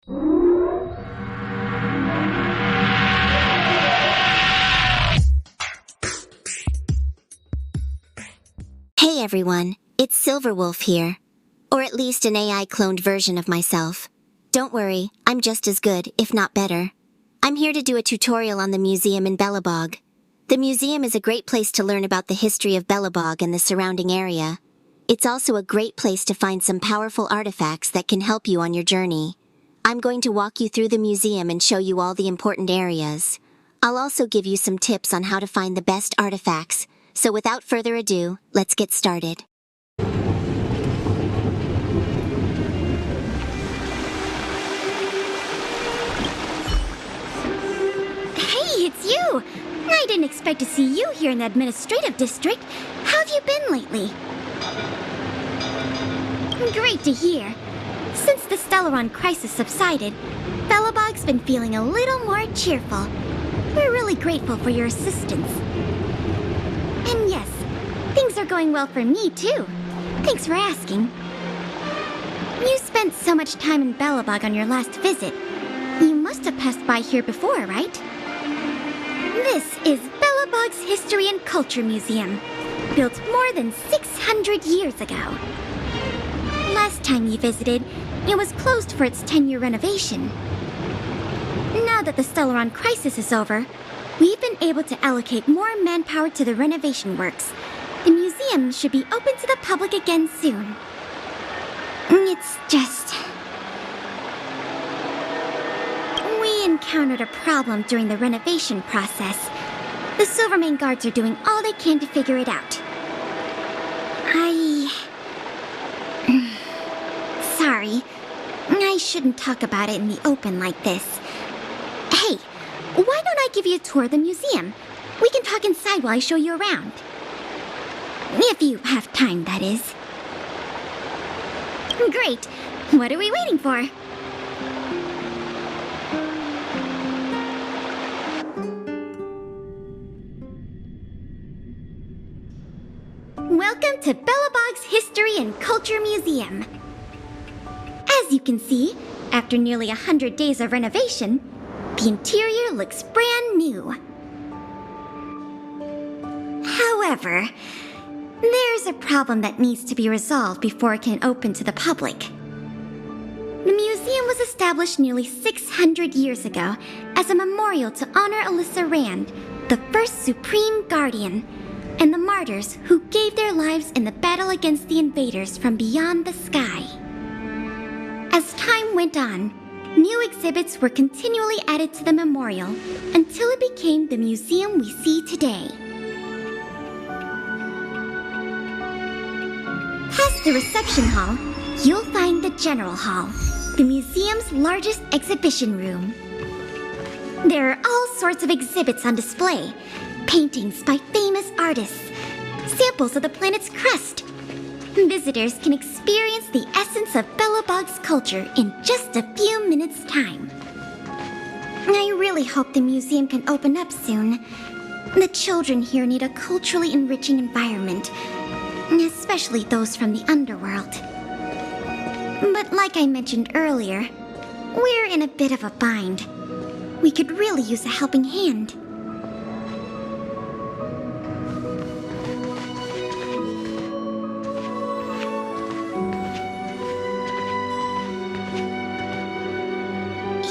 Hey everyone, it's Silverwolf here. Or at least an AI-cloned version of myself. Don't worry, I'm just as good, if not better. I'm here to do a tutorial on the museum in Belobog. The museum is a great place to learn about the history of Belebog and the surrounding area. It's also a great place to find some powerful artifacts that can help you on your journey. I'm going to walk you through the museum and show you all the important areas. I'll also give you some tips on how to find the best artifacts. So without further ado, let's get started. Hey, it's you! I didn't expect to see you here in the administrative district. How have you been lately? Great to hear. Since the Stellaron crisis subsided, Belobog's been feeling a little more cheerful. We're really grateful for your assistance. And yes, things are going well for me, too. Thanks for asking. You spent so much time in Belebog on your last visit. You must have passed by here before, right? This is Belobog's History and Culture Museum, built more than 600 years ago. Last time you visited, it was closed for its 10-year renovation. Now that the Stellaron crisis is over, we've been able to allocate more manpower to the renovation works. The museum should be open to the public again soon. It's just... we encountered a problem during the renovation process. The Silvermane guards are doing all they can to figure it out. Sorry. I shouldn't talk about it in the open like this. Hey, why don't I give you a tour of the museum? We can talk inside while I show you around. If you have time, that is. Great. What are we waiting for? Welcome to Belobog's History and Culture Museum. As you can see, after nearly 100 days of renovation, the interior looks brand new. However, there's a problem that needs to be resolved before it can open to the public. The museum was established nearly 600 years ago as a memorial to honor Alyssa Rand, the first Supreme Guardian, and the martyrs who gave their lives in the battle against the invaders from beyond the sky. As time went on, new exhibits were continually added to the memorial until it became the museum we see today. Past the reception hall, you'll find the General Hall, the museum's largest exhibition room. There are all sorts of exhibits on display, paintings by famous artists, samples of the planet's crust. Visitors can experience the essence of Belobog's culture in just a few minutes' time. I really hope the museum can open up soon. The children here need a culturally enriching environment, especially those from the underworld. But like I mentioned earlier, we're in a bit of a bind. We could really use a helping hand.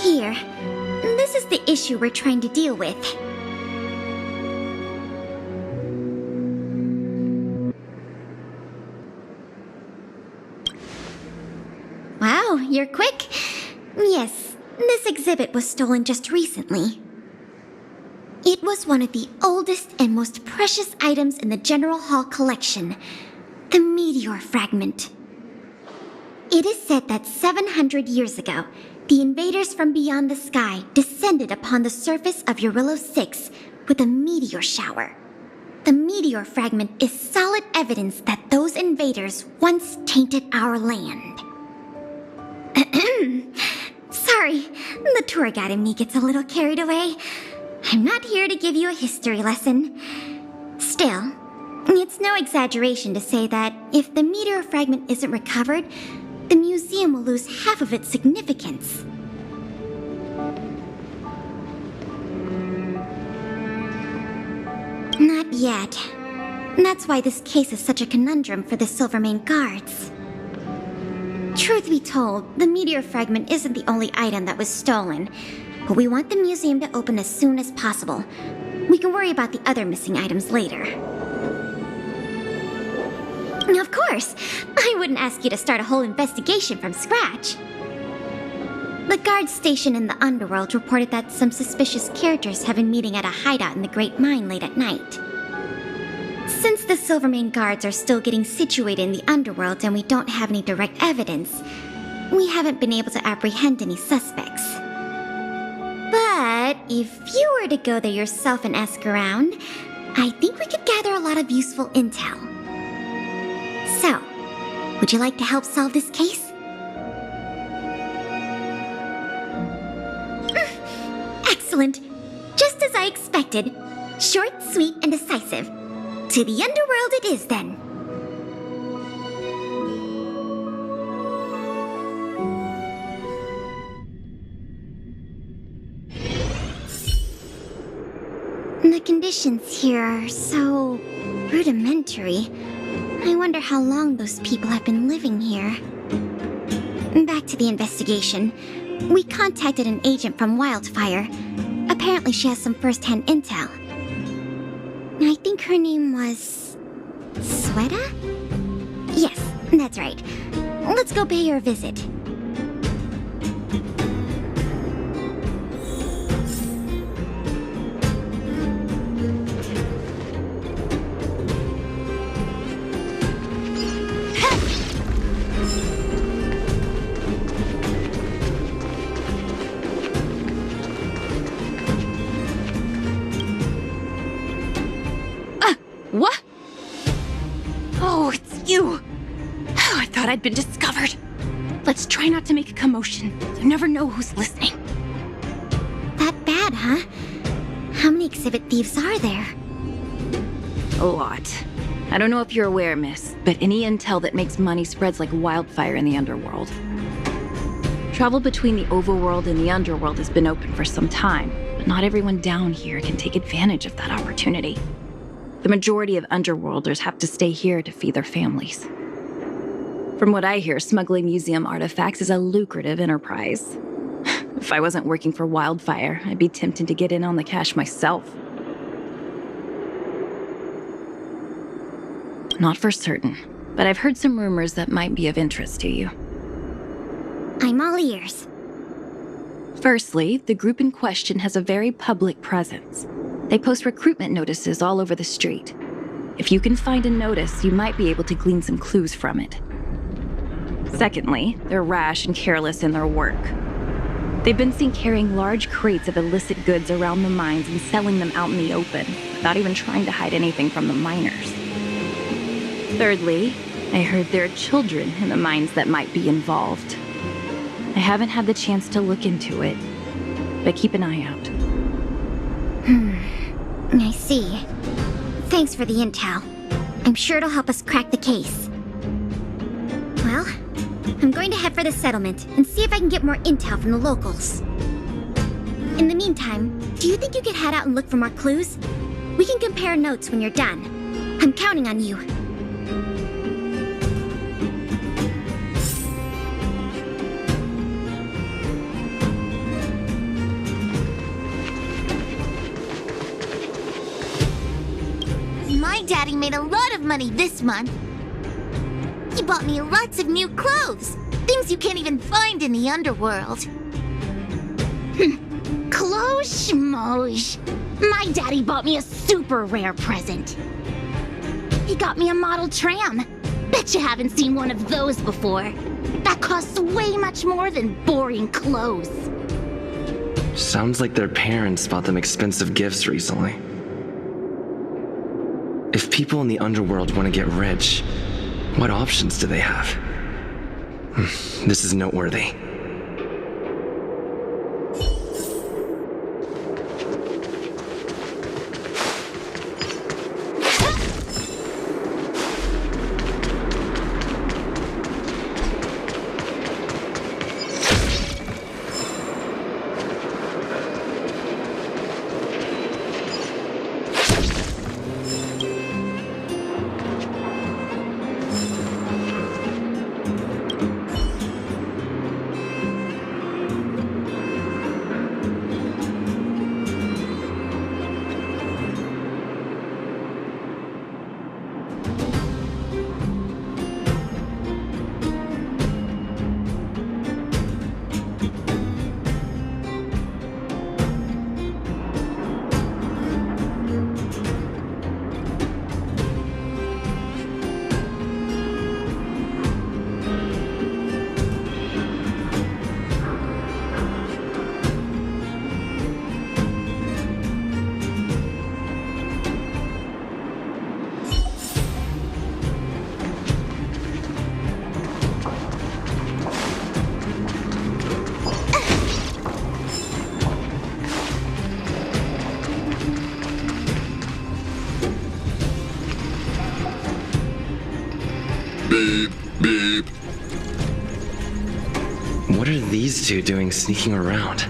Here, this is the issue we're trying to deal with. Wow, you're quick. Yes, this exhibit was stolen just recently. It was one of the oldest and most precious items in the General Hall collection, the meteor fragment. It is said that 700 years ago, the invaders from beyond the sky descended upon the surface of Eurillo 6 with a meteor shower. The meteor fragment is solid evidence that those invaders once tainted our land. Sorry, the tour guide in me gets a little carried away. I'm not here to give you a history lesson. Still, it's no exaggeration to say that if the meteor fragment isn't recovered, the museum will lose half of its significance. Not yet. And that's why this case is such a conundrum for the Silvermane guards. Truth be told, the meteor fragment isn't the only item that was stolen, but we want the museum to open as soon as possible. We can worry about the other missing items later. Of course! I wouldn't ask you to start a whole investigation from scratch. The guards stationed in the underworld reported that some suspicious characters have been meeting at a hideout in the Great Mine late at night. Since the Silvermane guards are still getting situated in the underworld and we don't have any direct evidence, we haven't been able to apprehend any suspects. But if you were to go there yourself and ask around, I think we could gather a lot of useful intel. So, would you like to help solve this case? Excellent. Just as I expected. Short, sweet, and decisive. To the underworld it is, then. The conditions here are so rudimentary. I wonder how long those people have been living here. Back to the investigation. We contacted an agent from Wildfire. Apparently she has some first-hand intel. I think her name was... Sweta? Yes, that's right. Let's go pay her a visit. What? Oh, it's you! Oh, I thought I'd been discovered. Let's try not to make a commotion. You never know who's listening. That bad, huh? How many exhibit thieves are there? A lot. I don't know if you're aware, miss, but any intel that makes money spreads like wildfire in the underworld. Travel between the overworld and the underworld has been open for some time, but not everyone down here can take advantage of that opportunity. The majority of underworlders have to stay here to feed their families. From what I hear, smuggling museum artifacts is a lucrative enterprise. If I wasn't working for Wildfire, I'd be tempted to get in on the cash myself. Not for certain, but I've heard some rumors that might be of interest to you. I'm all ears. Firstly, the group in question has a very public presence. They post recruitment notices all over the street. If you can find a notice, you might be able to glean some clues from it. Secondly, they're rash and careless in their work. They've been seen carrying large crates of illicit goods around the mines and selling them out in the open, without even trying to hide anything from the miners. Thirdly, I heard there are children in the mines that might be involved. I haven't had the chance to look into it, but keep an eye out. I see. Thanks for the intel. I'm sure it'll help us crack the case. Well, I'm going to head for the settlement and see if I can get more intel from the locals. In the meantime, do you think you could head out and look for more clues? We can compare notes when you're done. I'm counting on you. My daddy made a lot of money this month. He bought me lots of new clothes, things you can't even find in the underworld. Clothes schmoes. My daddy bought me a super rare present. He got me a model tram. Bet you haven't seen one of those before. That costs way much more than boring clothes. Sounds like their parents bought them expensive gifts recently. If people in the underworld want to get rich, what options do they have? This is noteworthy. two doing sneaking around?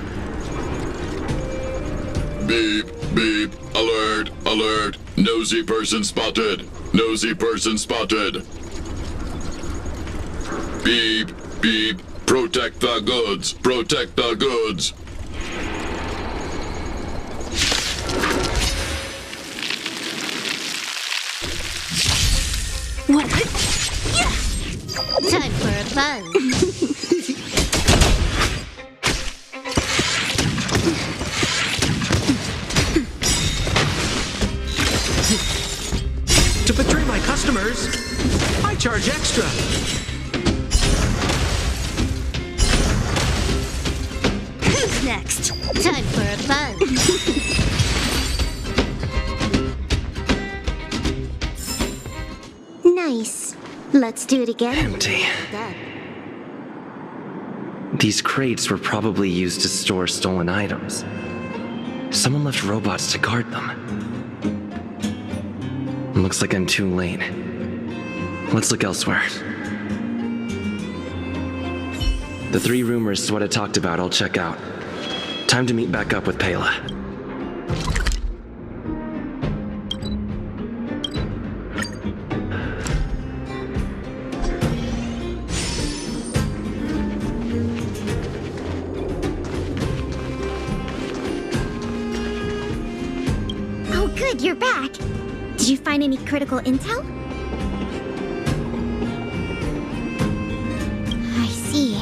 Beep, beep, alert, alert. Nosy person spotted. Nosy person spotted. Beep, beep, protect the goods. Protect the goods. What? Time for a buzz. To betray my customers, I charge extra. Who's next? Time for a buzz. Nice. Let's do it again. Empty. These crates were probably used to store stolen items. Someone left robots to guard them. Looks like I'm too late. Let's look elsewhere. The 3 rumors to what I talked about, I'll check out. Time to meet back up with Pela. Oh, good, you're back. Did you find any critical intel? I see.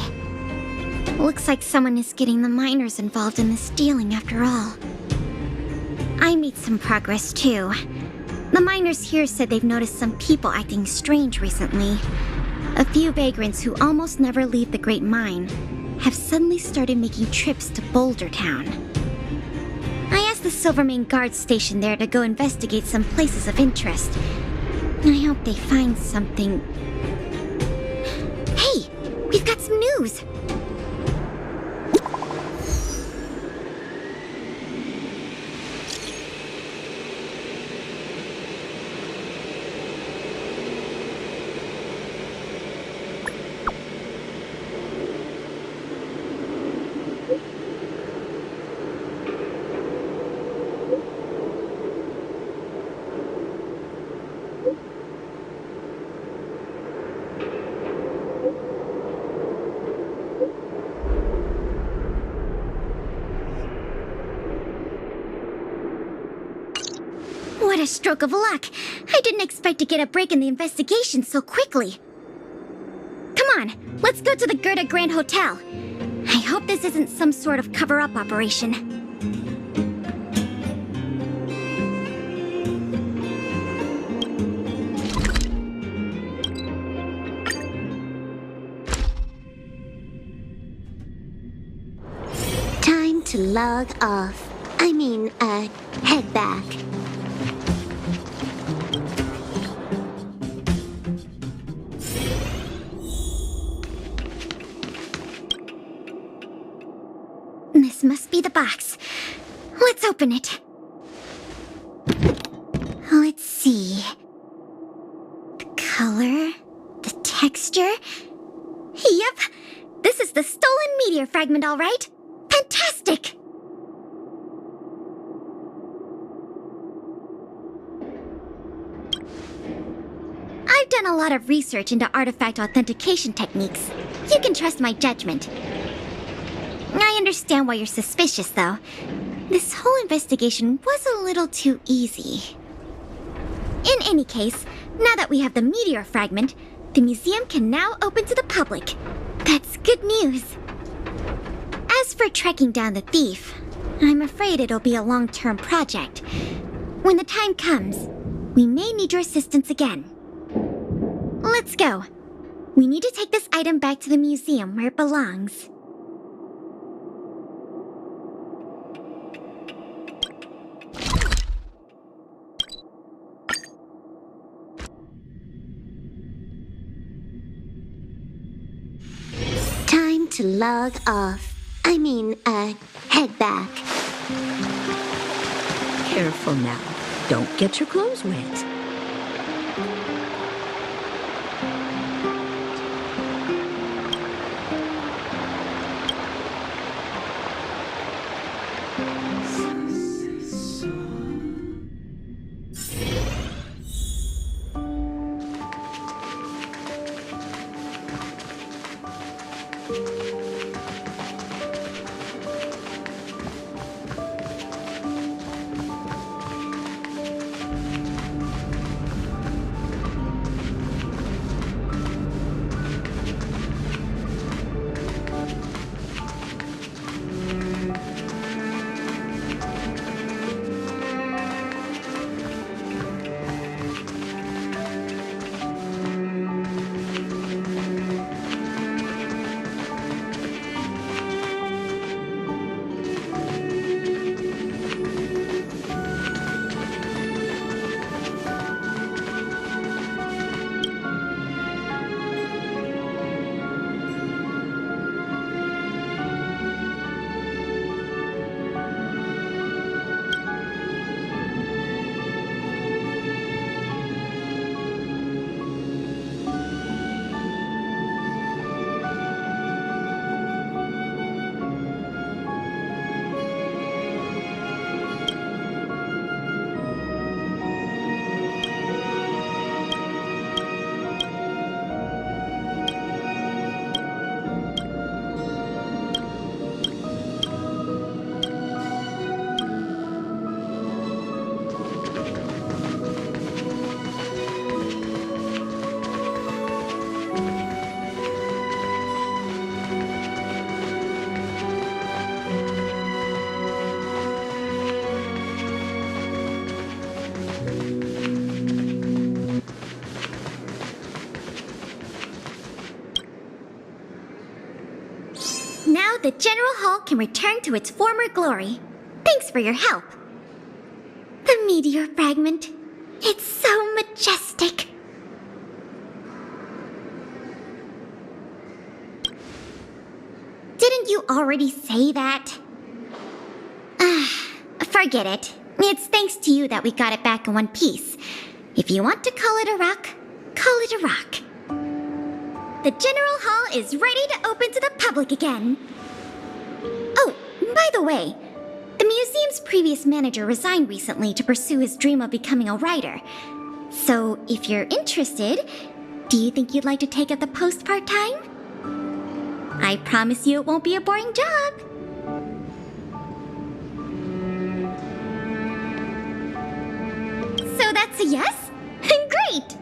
Looks like someone is getting the miners involved in the stealing after all. I made some progress too. The miners here said they've noticed some people acting strange recently. A few vagrants who almost never leave the Great Mine have suddenly started making trips to Boulder Town. I asked the Silvermane guard station there to go investigate some places of interest. I hope they find something. Hey, we've got some news! What a stroke of luck! I didn't expect to get a break in the investigation so quickly. Come on, let's go to the Gerda Grand Hotel. I hope this isn't some sort of cover-up operation. Time to log off. Head back. This must be the box. Let's open it. Let's see. The color, the texture. Yep, this is the stolen meteor fragment, all right. Fantastic! I've done a lot of research into artifact authentication techniques. You can trust my judgment. I understand why you're suspicious, though. This whole investigation was a little too easy. In any case, now that we have the meteor fragment, the museum can now open to the public. That's good news. As for tracking down the thief, I'm afraid it'll be a long-term project. When the time comes, we may need your assistance again. Let's go. We need to take this item back to the museum where it belongs. Time to log off. Head back. Careful now. Don't get your clothes wet. the General Hall can return to its former glory. Thanks for your help. The meteor fragment. It's so majestic. Didn't you already say that? Forget it. It's thanks to you that we got it back in one piece. If you want to call it a rock, call it a rock. The General Hall is ready to open to the public again. Oh, by the way, the museum's previous manager resigned recently to pursue his dream of becoming a writer. So, if you're interested, do you think you'd like to take up the post part-time? I promise you it won't be a boring job. So that's a yes? Great!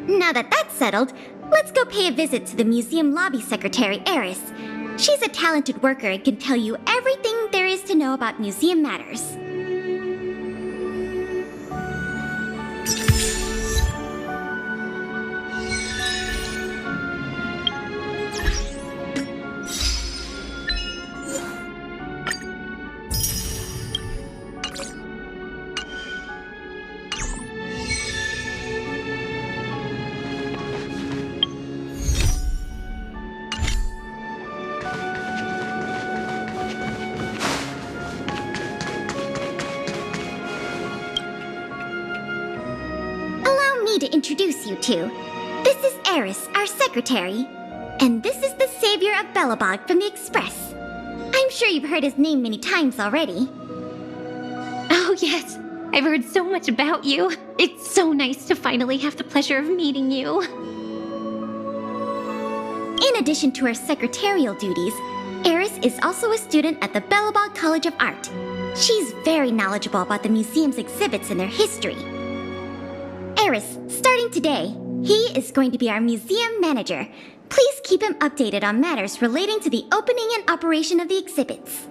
Now that that's settled, let's go pay a visit to the museum lobby secretary, Eris. She's a talented worker and can tell you everything there is to know about museum matters. To introduce you to. This is Eris, our secretary. And this is the savior of Belobog from the Express. I'm sure you've heard his name many times already. Oh, yes. I've heard so much about you. It's so nice to finally have the pleasure of meeting you. In addition to her secretarial duties, Eris is also a student at the Belobog College of Art. She's very knowledgeable about the museum's exhibits and their history. Eris, starting today, he is going to be our museum manager. Please keep him updated on matters relating to the opening and operation of the exhibits.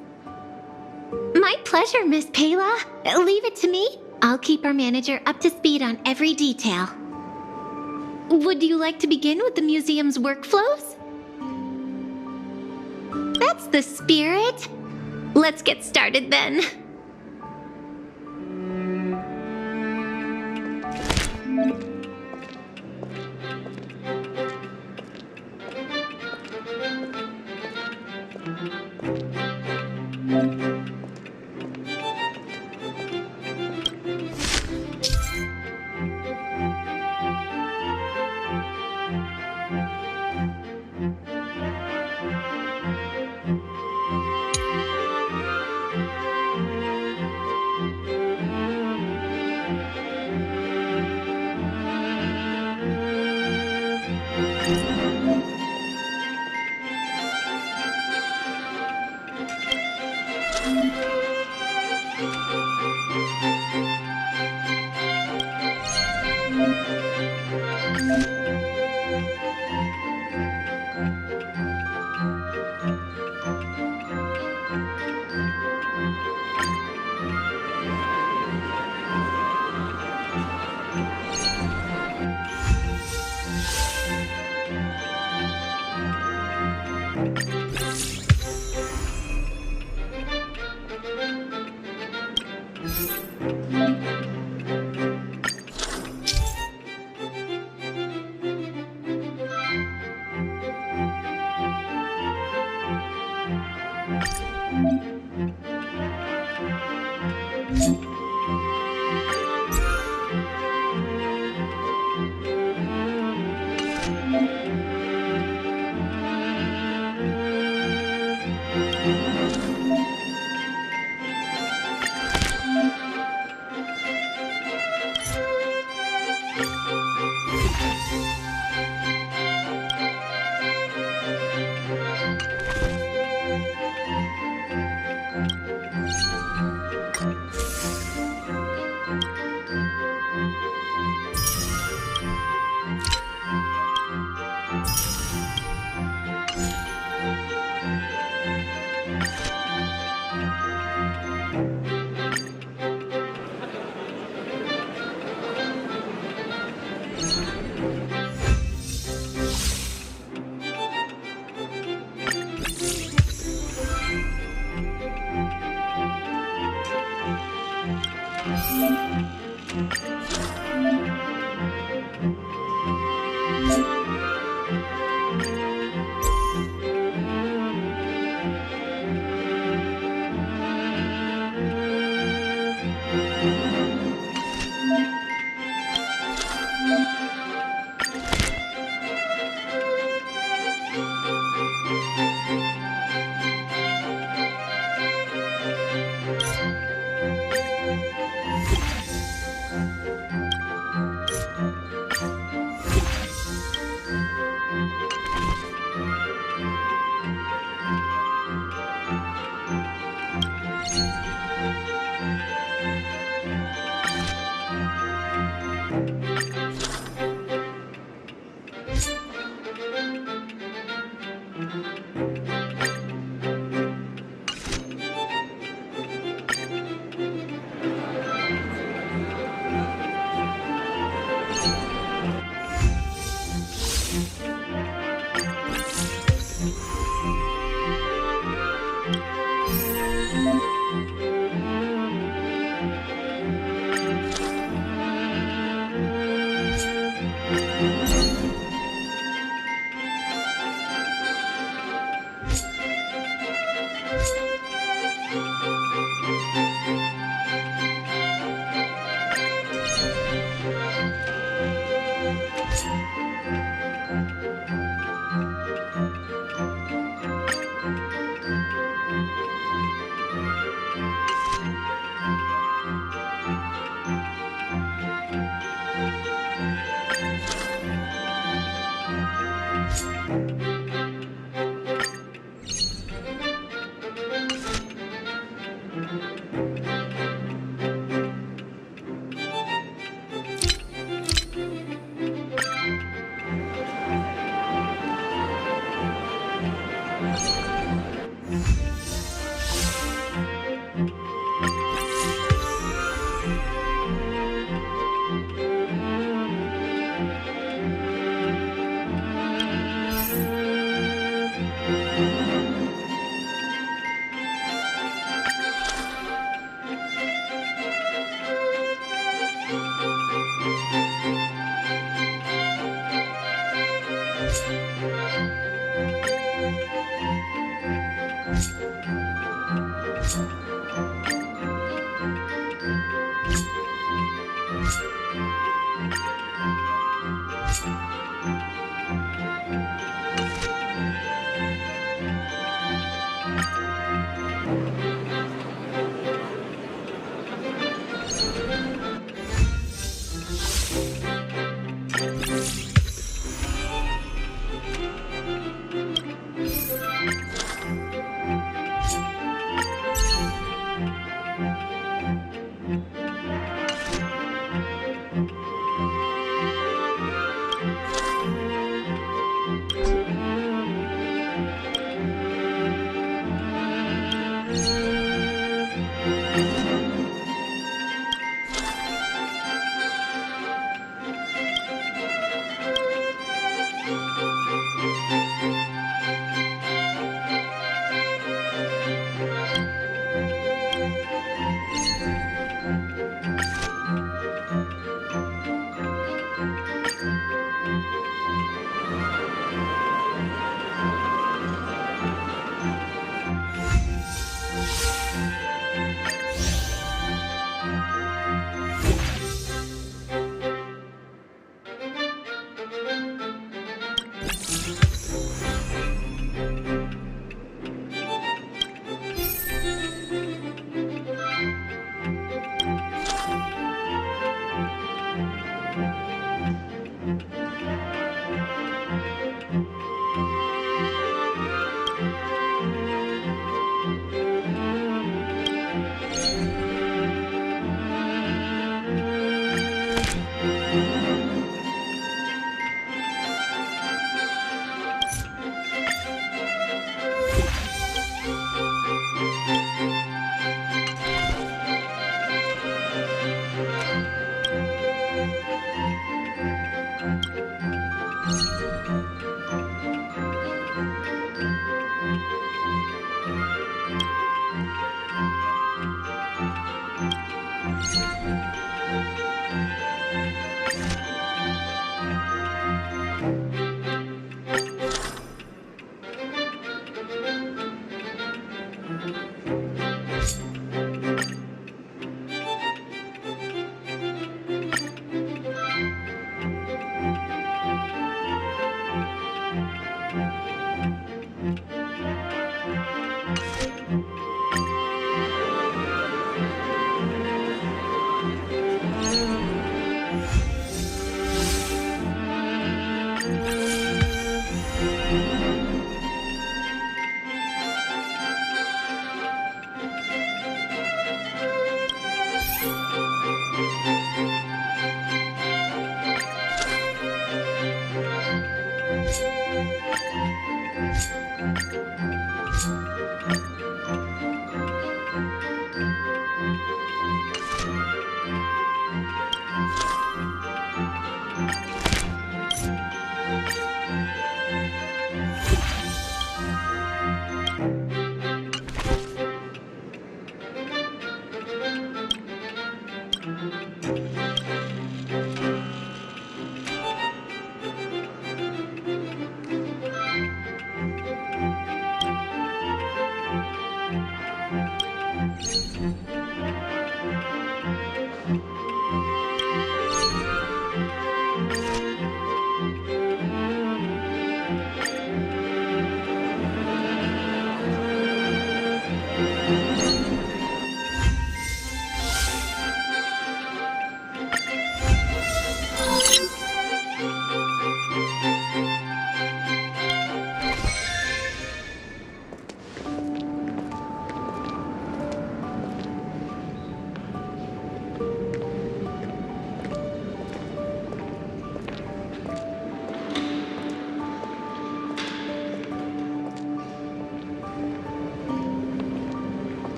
My pleasure, Miss Payla. Leave it to me. I'll keep our manager up to speed on every detail. Would you like to begin with the museum's workflows? That's the spirit. Let's get started then.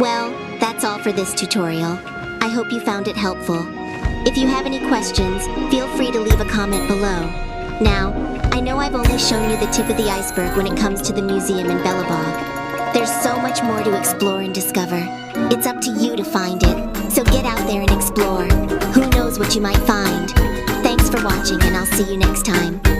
Well, that's all for this tutorial. I hope you found it helpful. If you have any questions, feel free to leave a comment below. Now, I know I've only shown you the tip of the iceberg when it comes to the museum in Belobog. There's so much more to explore and discover. It's up to you to find it, so get out there and explore. Who knows what you might find? Thanks for watching, and I'll see you next time.